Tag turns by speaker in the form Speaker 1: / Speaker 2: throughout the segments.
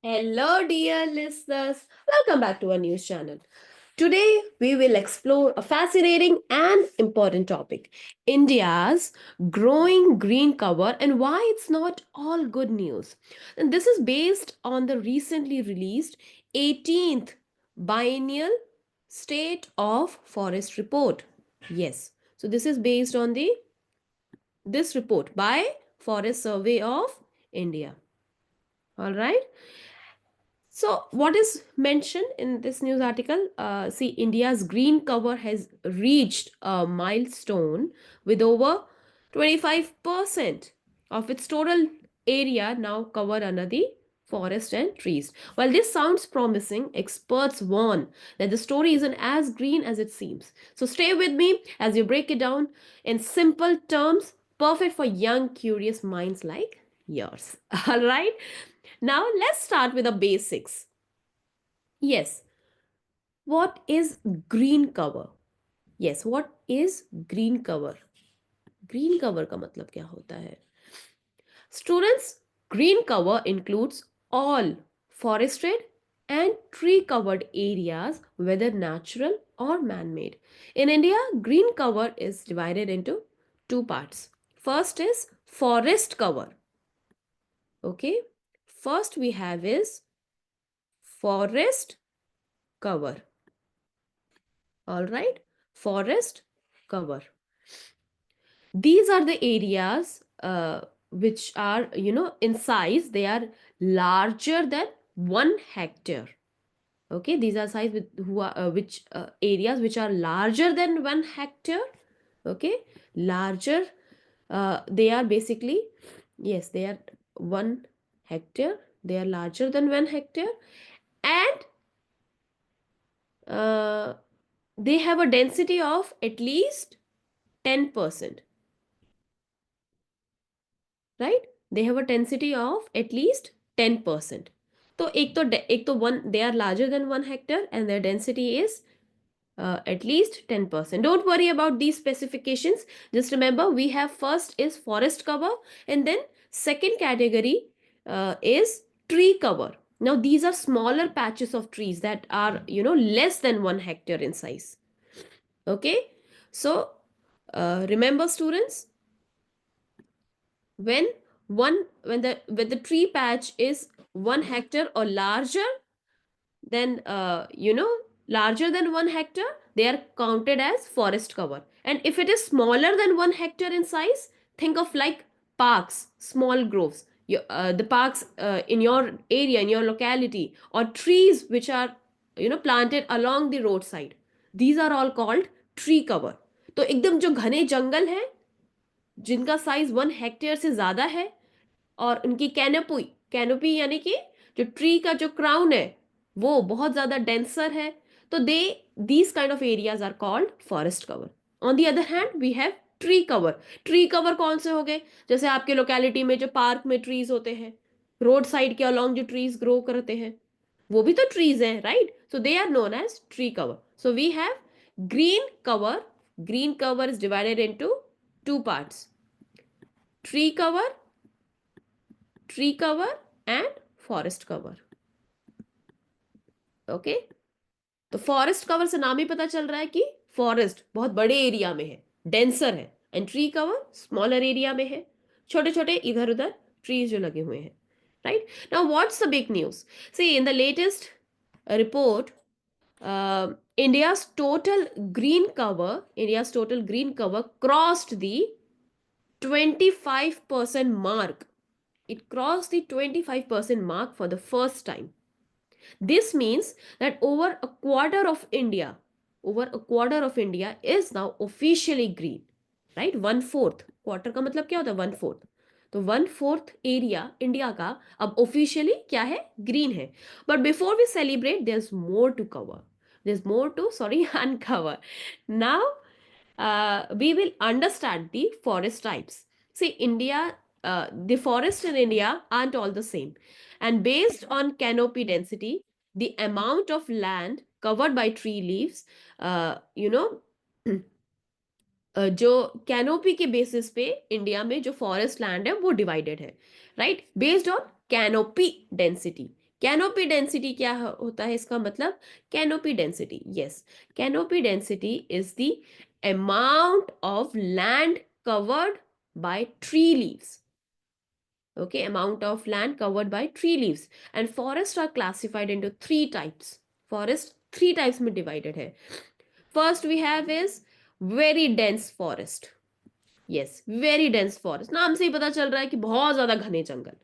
Speaker 1: Hello, dear listeners. Welcome back to our news channel. Today, we will explore a fascinating and important topic, India's growing green cover and why it's not all good news. And this is based on the recently released 18th Biennial State of Forest Report. Yes, so this is based on this report by Forest Survey of India. All right. So, what is mentioned in this news article? See, India's green cover has reached a milestone with over 25% of its total area now covered under the forest and trees. While this sounds promising, experts warn that the story isn't as green as it seems. So, stay with me as we break it down in simple terms, perfect for young, curious minds like yours. All right. Now, let's start with the basics. Yes, what is green cover? Yes, what is green cover? Green cover का मतलब क्या होता है? Students, green cover includes all forested and tree covered areas, whether natural or man made. In India, green cover is divided into two parts. First is forest cover. Okay, first we have is forest cover. All right, forest cover. These are the areas which are, in size, they are larger than 1 hectare. Okay, these are size with who are which areas which are larger than 1 hectare. Okay, larger. They are basically, yes, they are 1 hectare. They are larger than 1 hectare, and uh, they have a density of at least 10%. Right they have a density of at least 10%. तो एक तो one they are larger than 1 hectare and their density is at least 10%. Don't worry about these specifications. Just remember, we have first is forest cover, and then second category is tree cover. Now, these are smaller patches of trees that are, less than 1 hectare in size. Okay, so remember, students, when when the tree patch is 1 hectare or larger, then larger than 1 hectare, they are counted as forest cover. And if it is smaller than 1 hectare in size, think of like parks, small groves, the parks in your area, in your locality, or trees which are planted along the roadside. These are all called tree cover. तो एकदम जो घने जंगल हैं जिनका size 1 hectare से ज्यादा है और उनकी कैनोपी कैनोपी यानी कि जो ट्री का जो क्राउन है वो बहुत ज्यादा डेंसर है, तो they these kind of areas are called forest cover. On the other hand we have tree cover. Tree cover कौन से हो गए? जैसे आपके लोकेलिटी में जो पार्क में ट्रीज होते हैं, रोड साइड के अलोंग जो ट्रीज ग्रो करते हैं, वो भी तो ट्रीज हैं, right? So they are known as tree cover. So we have green cover. Green cover is divided into two parts: tree cover, tree cover and forest cover. Okay, तो forest cover से नाम ही पता चल रहा है कि forest बहुत बड़े एरिया में है, डेंसर है, and tree cover smaller area में है, छोटे छोटे इधर उधर ट्रीज जो लगे हुए हैं, right? Now what's the big news? See, in the latest report, India's total green cover crossed the 25% mark. It crossed the 25% mark for the first time. This means that over a quarter of India is now officially green, right? 1/4 quarter का मतलब क्या होता है? 1/4. तो 1/4 area India का अब officially क्या है? ग्रीन है. But before we celebrate, there is more to cover. There is more to, sorry, uncover. Now we will understand the forest types. See, the forests in India aren't all the same. And based on canopy density, the amount of land covered by tree leaves, you know, जो canopy के basis पे India में जो forest land है वो divided है, right? Based on canopy density. Canopy density क्या होता है इसका मतलब? Canopy density, yes, canopy density is the amount of land covered by tree leaves. Okay, amount of land covered by tree leaves. And forests are classified into three types. Forest three types में divided है. First we have is very dense forest. Yes, very dense forest. नाम से ही पता चल रहा है कि बहुत ज्यादा घने जंगल.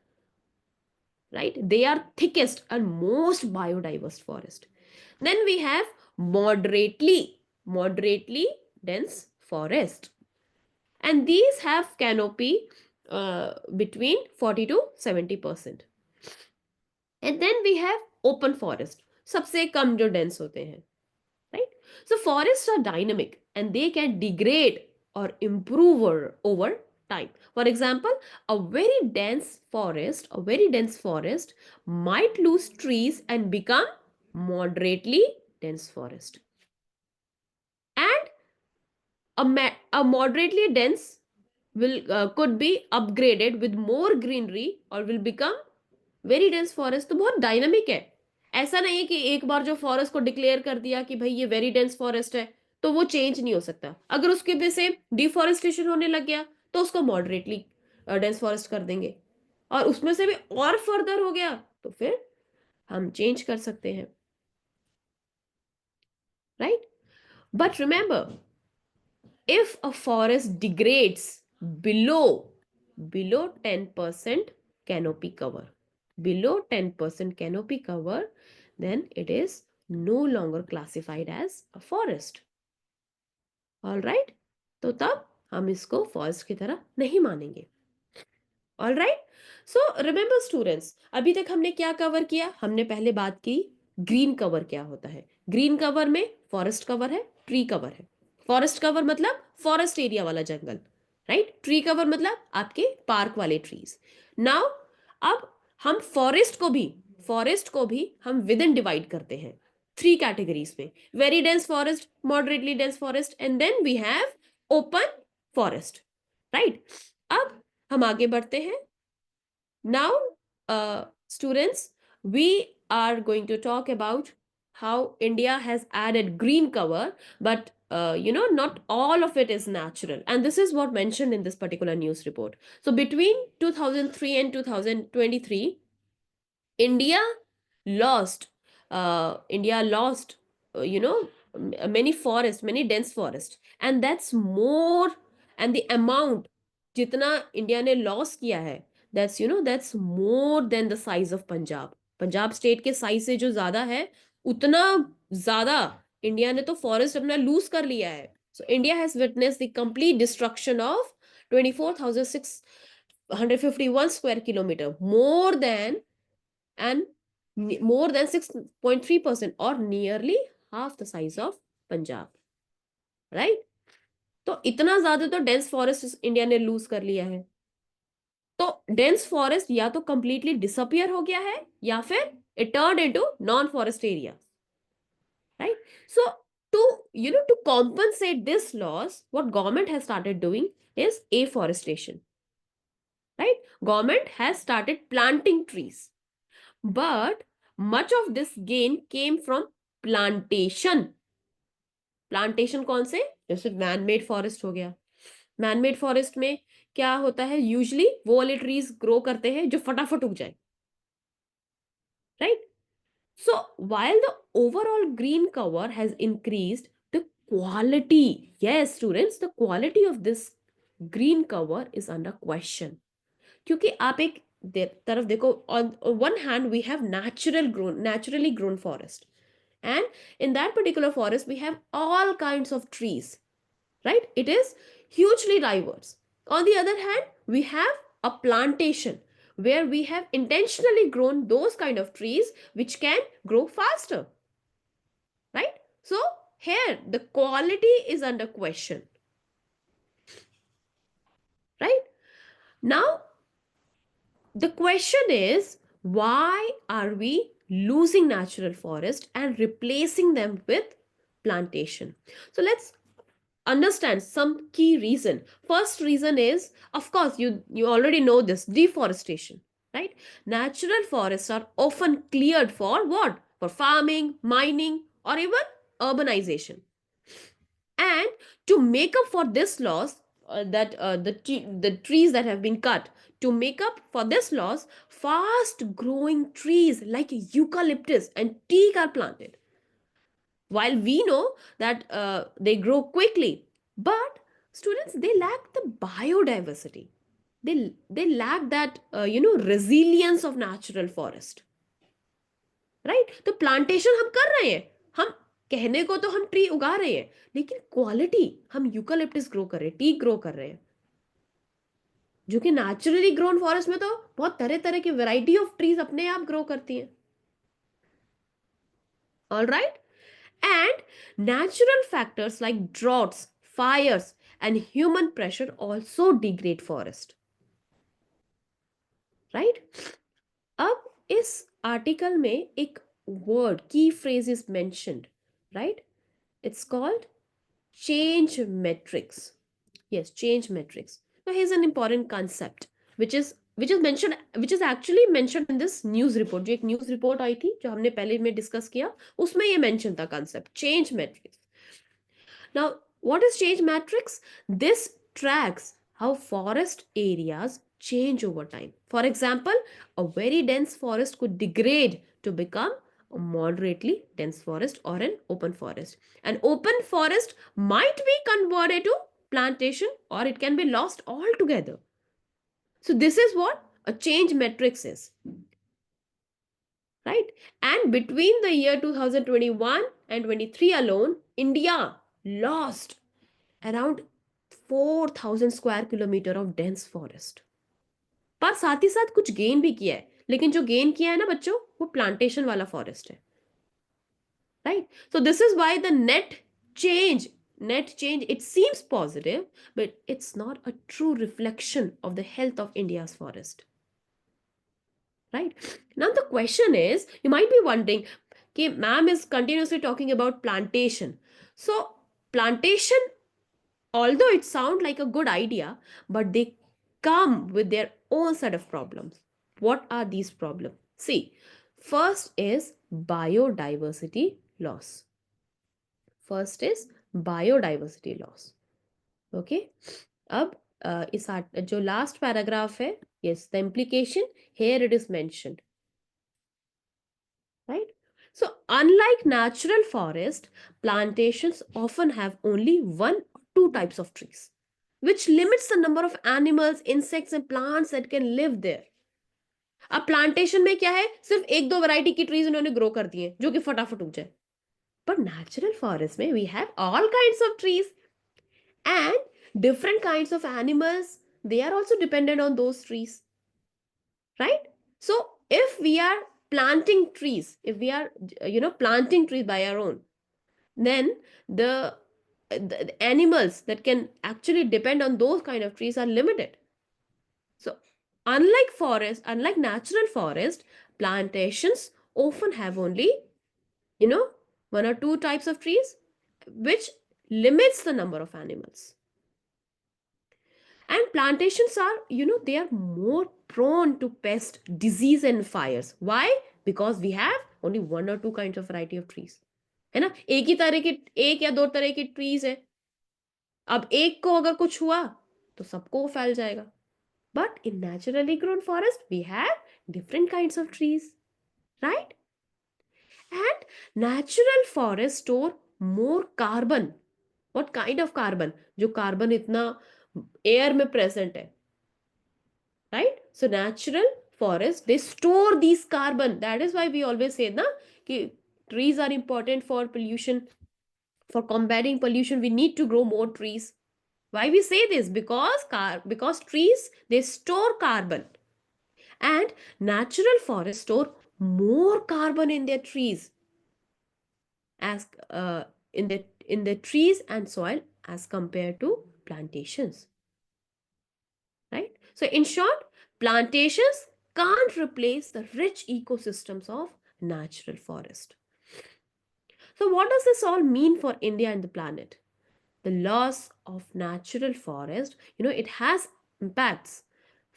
Speaker 1: Right? They are thickest and most biodiverse forest. Then we have moderately dense forest. And these have canopy between 40 to 70%. And then we have open forest. सबसे कम जो dense होते हैं. Right? So forests are dynamic and they can degrade or improve over time. For example, a very dense forest might lose trees and become moderately dense forest. And a moderately dense will could be upgraded with more greenery or will become very dense forest. तो बहुत dynamic है. ऐसा नहीं है कि एक बार जो forest को डिक्लेयर कर दिया कि भाई ये वेरी डेंस फॉरेस्ट है तो वो चेंज नहीं हो सकता. अगर उसके वजह से डिफॉरेस्टेशन होने लग गया तो उसको मॉडरेटली डेंस फॉरेस्ट कर देंगे, और उसमें से भी और फर्दर हो गया तो फिर हम चेंज कर सकते हैं. Right? But remember, if a forest degrades below 10% canopy cover, below 10% canopy cover, then it is no longer classified as a forest. All right? तो तब हम इसको फॉरेस्ट की तरह नहीं मानेंगे. All right. So remember students, अभी तक हमने क्या कवर किया? हमने पहले बात की ग्रीन कवर क्या होता है. ग्रीन कवर में फॉरेस्ट कवर है, ट्री कवर है. फॉरेस्ट कवर मतलब फॉरेस्ट एरिया वाला जंगल. राइट? ट्री कवर मतलब आपके पार्क वाले ट्रीज. नाउ अब हम फॉरेस्ट को भी हम विद इन डिवाइड करते हैं थ्री कैटेगरीज में. Very dense forest, moderately dense forest, and then we have open forest. Right? अब हम आगे बढ़ते हैं. Now, students, we are going to talk about how India has added green cover, but not all of it is natural. And this is what mentioned in this particular news report. So between 2003 and 2023, India lost, many forests, many dense forests, and that's more. And the amount जितना India ने loss किया है, that's more than the size of Punjab. Punjab state के size से जो ज्यादा है, उतना ज्यादा इंडिया ने तो फॉरेस्ट अपना लूज कर लिया है. So India has witnessed the complete destruction of 24,651 square kilometer, more than 6.3%, or nearly half the size of Punjab. Right? तो इतना ज्यादा तो डेंस फॉरेस्ट इंडिया ने लूज कर लिया है. तो डेंस फॉरेस्ट या तो कंप्लीटली डिसअपियर हो गया है या फिर it turn into non forest area. Right? So to compensate this loss, what government has started doing is afforestation. Right? Government has started planting trees. But much of this gain came from plantation. Plantation कौन से? जैसे man made forest हो गया. Man made forest में क्या होता है? Usually वो वाले ट्रीज ग्रो करते हैं जो फटाफट उग जाए. Right? So while the overall green cover has increased, the quality, yes students, the quality of this green cover is under question. क्योंकि आप एक तरफ देखो, on one hand we have naturally grown forest, and in that particular forest we have all kinds of trees. Right? It is hugely diverse. On the other hand, we have a plantation where we have intentionally grown those kind of trees which can grow faster. Right? So here the quality is under question. Right? Now the question is, why are we losing natural forest and replacing them with plantation? So let's understand some key reason. First reason is, of course, you already know this, deforestation. right? Natural forests are often cleared for what? For farming, mining, or even urbanization. And to make up for this loss, the trees that have been cut, to make up for this loss, fast growing trees like eucalyptus and teak are planted. While we know that they grow quickly, but students, they lack the biodiversity. They lack that resilience of natural forest, right? तो plantation हम कर रहे हैं, हम कहने को तो हम ट्री उगा रहे हैं, लेकिन क्वालिटी हम यूकालिप्टस ग्रो कर रहे हैं, टी ग्रो कर रहे हैं, जो कि नेचुरली ग्रोन फॉरेस्ट में तो बहुत तरह तरह की वैरायटी ऑफ ट्रीज अपने आप ग्रो करती हैं. All right. And natural factors like droughts, fires, and human pressure also degrade forest. Right? अब इस आर्टिकल में एक वर्ड की phrase is mentioned, right? It's called change metrics. Yes, change metrics. Now here's an important concept which is actually mentioned in this news report. जो एक news report आई थी जो हमने पहले में डिस्कस किया, उसमें ये मेंशन था concept change metrics. Now what is change metrics? This tracks how forest areas change over time. For example, a very dense forest could degrade to become a moderately dense forest or an open forest. An open forest might be converted to plantation, or it can be lost altogether. So this is what a change matrix is, right? And between the year 2021 and 23 alone, India lost around 4,000 square kilometer of dense forest. पर साथ ही साथ कुछ gain भी किया है, लेकिन जो gain किया है ना बच्चों, वो प्लांटेशन वाला फॉरेस्ट है, right? So this is why the net change, it seems positive, but it's not a true reflection of the health of India's forest, right? Now the question is, you might be wondering, okay, ma'am is continuously talking about plantation. So plantation, although it sounds like a good idea, but they come with their own set of problems. What are these problems? See, first is biodiversity loss. First is biodiversity loss. Okay. अब इस जो last paragraph है, yes, the implication here it is mentioned, right? So unlike natural forest, plantations often have only one or two types of trees, which limits the number of animals, insects and plants that can live there. अब plantation में क्या है, सिर्फ एक दो variety की trees उन्होंने grow कर दी है जो कि फटाफट उग जाए. But natural forest में we have all kinds of trees and different kinds of animals. They are also dependent on those trees, right? So if we are planting trees, if we are planting trees by our own, then the animals that can actually depend on those kind of trees are limited. So unlike natural forest, plantations often have only one or two types of trees, which limits the number of animals. And plantations are, they are more prone to pest, disease and fires. Why? Because we have only one or two kinds of variety of trees. है ना, एक या दो तरह की trees है. अब एक को अगर कुछ हुआ तो सबको वो फैल जाएगा. But in naturally grown forest, we have different kinds of trees, right? And natural forests store more carbon. What kind of carbon? जो कार्बन इतना एयर में प्रेजेंट है, right? So natural forests, they store these carbon. That is why we always say na कि trees are important for pollution. For combating pollution, we need to grow more trees. Why we say this? Because trees, they store carbon, and natural forests store more carbon in their trees as in the trees and soil as compared to plantations, right? So in short, plantations can't replace the rich ecosystems of natural forest. So what does this all mean for India and the planet? The loss of natural forest, it has impacts.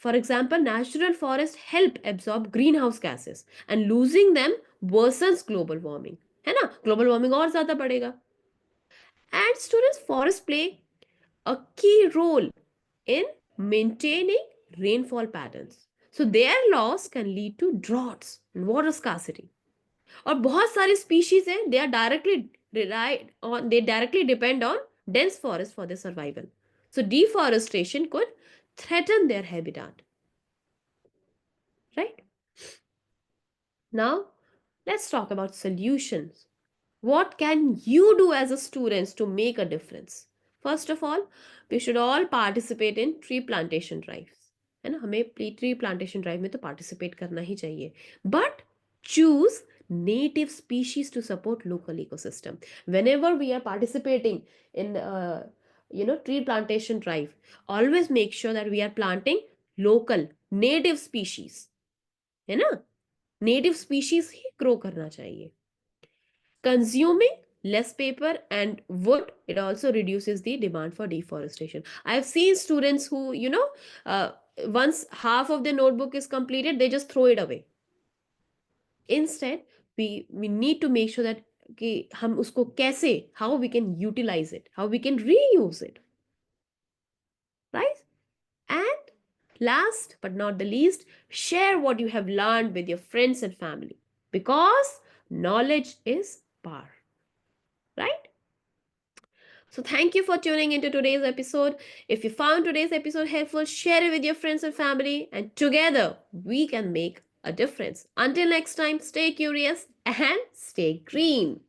Speaker 1: For example, natural forests help absorb greenhouse gases and losing them worsens global warming. है ना, global warming और ज्यादा बढ़ेगा. And students, forests play a key role in maintaining rainfall patterns. So their loss can lead to droughts and water scarcity. और बहुत सारी species हैं, they directly depend on dense forest for their survival. So deforestation could threaten their habitat, right? Now, let's talk about solutions. What can you do as a students to make a difference? First of all, we should all participate in tree plantation drives. है ना, हमें tree plantation drive में तो participate करना ही चाहिए. But choose native species to support local ecosystem. Whenever we are participating in tree plantation drive, always make sure that we are planting local native species. है ना, native species ही grow करना चाहिए. Consuming less paper and wood, it also reduces the demand for deforestation. I have seen students who, uh, once half of their notebook is completed, they just throw it away. Instead, we need to make sure that कि हम उसको कैसे, how we can utilize it, how we can reuse it, right? And last but not the least, share what you have learned with your friends and family, because knowledge is power, right? So thank you for tuning into today's episode. If you found today's episode helpful, share it with your friends and family, and together we can make a difference. Until next time, stay curious and stay green.